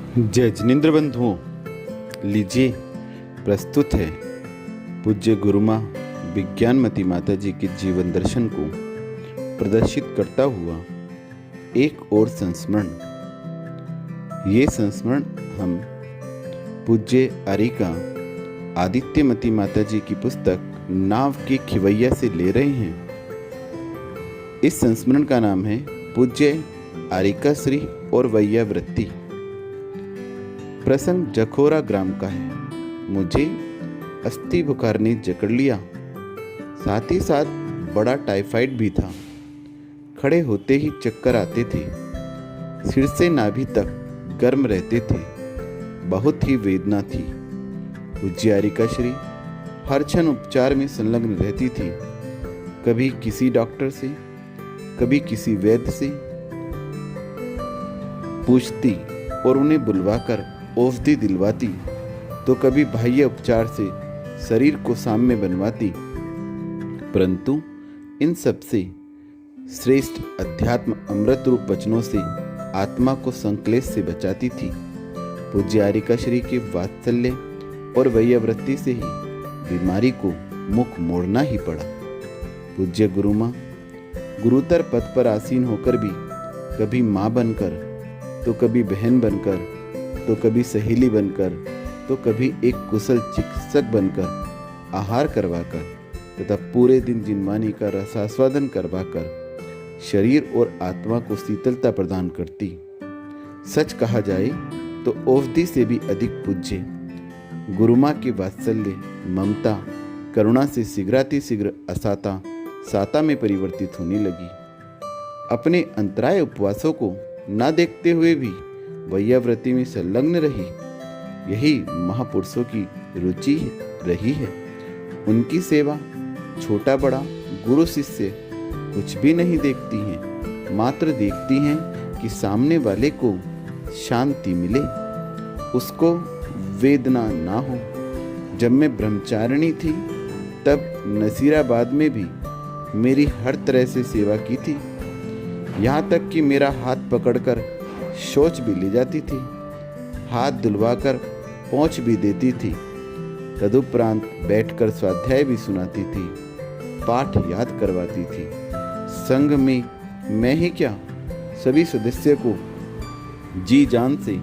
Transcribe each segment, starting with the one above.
जय जिनेन्द्र बंधुओं, लीजिए प्रस्तुत है पूज्य गुरुमा विज्ञानमती माता जी के जीवन दर्शन को प्रदर्शित करता हुआ एक और संस्मरण। ये संस्मरण हम पूज्य आरिका आदित्यमती माता जी की पुस्तक नाव के खिवैया से ले रहे हैं। इस संस्मरण का नाम है पूज्य आरिका श्री और वैयावृत्ति। प्रसंग जखोरा ग्राम का है। मुझे अस्थि बुखार ने जकड़ लिया, साथ ही साथ बड़ा टाइफाइड भी था। खड़े होते ही चक्कर आते थे, सिर से नाभि तक गर्म रहते थे, बहुत ही वेदना थी। पूज्य आरिका श्री हर क्षण उपचार में संलग्न रहती थी, कभी किसी डॉक्टर से, कभी किसी वैद्य से पूछती और उन्हें बुलवाकर औषधि दिलवाती, तो कभी बाह्य उपचार से शरीर को साम्य बनवाती, परंतु इन सबसे श्रेष्ठ अध्यात्म अमृत रूप वचनों से आत्मा को संक्लेश से बचाती थी। पूज्य आरिका श्री के वात्सल्य और वैयावृत्ति से ही बीमारी को मुख मोड़ना ही पड़ा। पूज्य गुरुमा गुरुतर पद पर आसीन होकर भी कभी माँ बनकर, तो कभी बहन बनकर, तो कभी सहेली बनकर, तो कभी एक कुशल चिकित्सक बनकर आहार करवाकर तथा पूरे दिन जिनवानी का रसास्वादन करवाकर शरीर और आत्मा को शीतलता प्रदान करती। सच कहा जाए तो औषधि से भी अधिक पूज्य गुरुमा की वात्सल्य, ममता, करुणा से शीघ्रातिशीघ्र असाता साता में परिवर्तित होने लगी। अपने अंतराय उपवासों को न देखते हुए भी वैयावृत्ति में संलग्न रही। यही महापुरुषों की रुचि रही है। उनकी सेवा छोटा बड़ा गुरु शिष्य कुछ भी नहीं देखती हैं, मात्र देखती हैं कि सामने वाले को शांति मिले, उसको वेदना ना हो। जब मैं ब्रह्मचारिणी थी तब नसीराबाद में भी मेरी हर तरह से सेवा की थी, यहाँ तक कि मेरा हाथ पकड़कर शौच भी ले जाती थी, हाथ धुलवाकर पोंछ भी देती थी। तदुपरांत बैठकर स्वाध्याय भी सुनाती थी, पाठ याद करवाती थी। संघ में मैं ही क्या, सभी सदस्य को जी जान से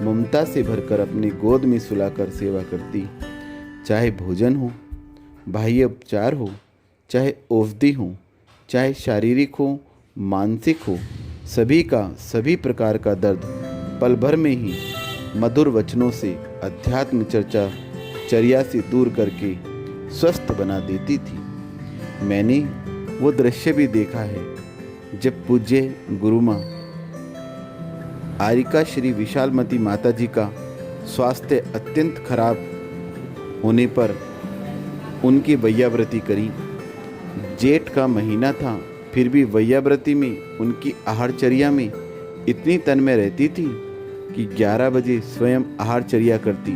ममता से भरकर अपनी गोद में सुलाकर सेवा करती। चाहे भोजन हो, बाह्य उपचार हो, चाहे औषधि हो, चाहे शारीरिक हो, मानसिक हो, सभी का सभी प्रकार का दर्द पल भर में ही मधुर वचनों से अध्यात्म चर्या से दूर करके स्वस्थ बना देती थी। मैंने वो दृश्य भी देखा है जब पूज्य गुरुमा आरिका श्री विशालमती माता जी का स्वास्थ्य अत्यंत खराब होने पर उनकी वैयावृत्ति करी। जेठ का महीना था, फिर भी वैयावृत्ति में उनकी आहारचर्या में इतनी तन्मय रहती थी कि 11 बजे स्वयं आहारचर्या करती।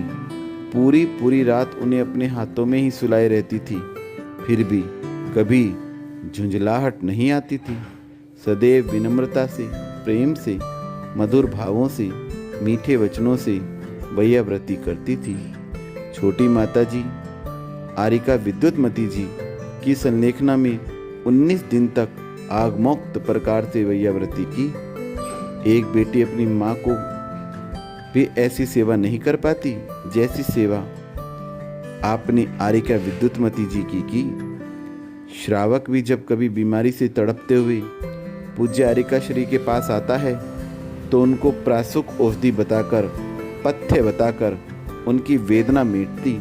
पूरी रात उन्हें अपने हाथों में ही सुलाए रहती थी, फिर भी कभी झुंझलाहट नहीं आती थी। सदैव विनम्रता से, प्रेम से, मधुर भावों से, मीठे वचनों से वैयावृत्ति करती थी। छोटी माता जी आरिका विद्युतमती जी की संलेखना में 19 दिन तक आगमोक्त प्रकार से वैयावृत्ति की। एक बेटी अपनी माँ को भी ऐसी सेवा नहीं कर पाती जैसी सेवा आपने आरिका विद्युतमती जी की। श्रावक भी जब कभी बीमारी से तड़पते हुए पूज्य आरिका श्री के पास आता है तो उनको प्रासुक औषधि बताकर, पथ्य बताकर उनकी वेदना मिटती,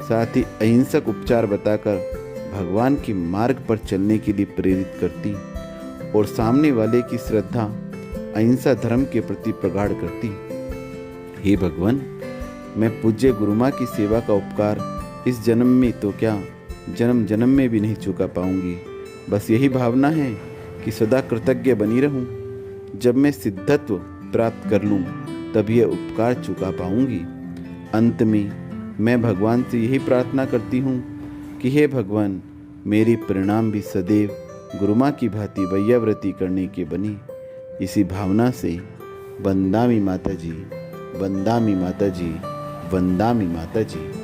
साथ ही अहिंसक उपचार बताकर भगवान के मार्ग पर चलने के लिए प्रेरित करती और सामने वाले की श्रद्धा अहिंसा धर्म के प्रति प्रगाढ़ करती। हे भगवान, मैं पूज्य गुरुमा की सेवा का उपकार इस जन्म में तो क्या, जन्म जन्म में भी नहीं चुका पाऊंगी। बस यही भावना है कि सदा कृतज्ञ बनी रहूं। जब मैं सिद्धत्व प्राप्त कर लूं तब यह उपकार चुका पाऊंगी। अंत में मैं भगवान से यही प्रार्थना करती हूँ कि हे भगवान, मेरी परिणाम भी सदैव गुरुमा की भांति वैयावृत्ति करने के बनी। इसी भावना से वंदामी माता जी। वंदामि माता जी, वंदामि माता जी।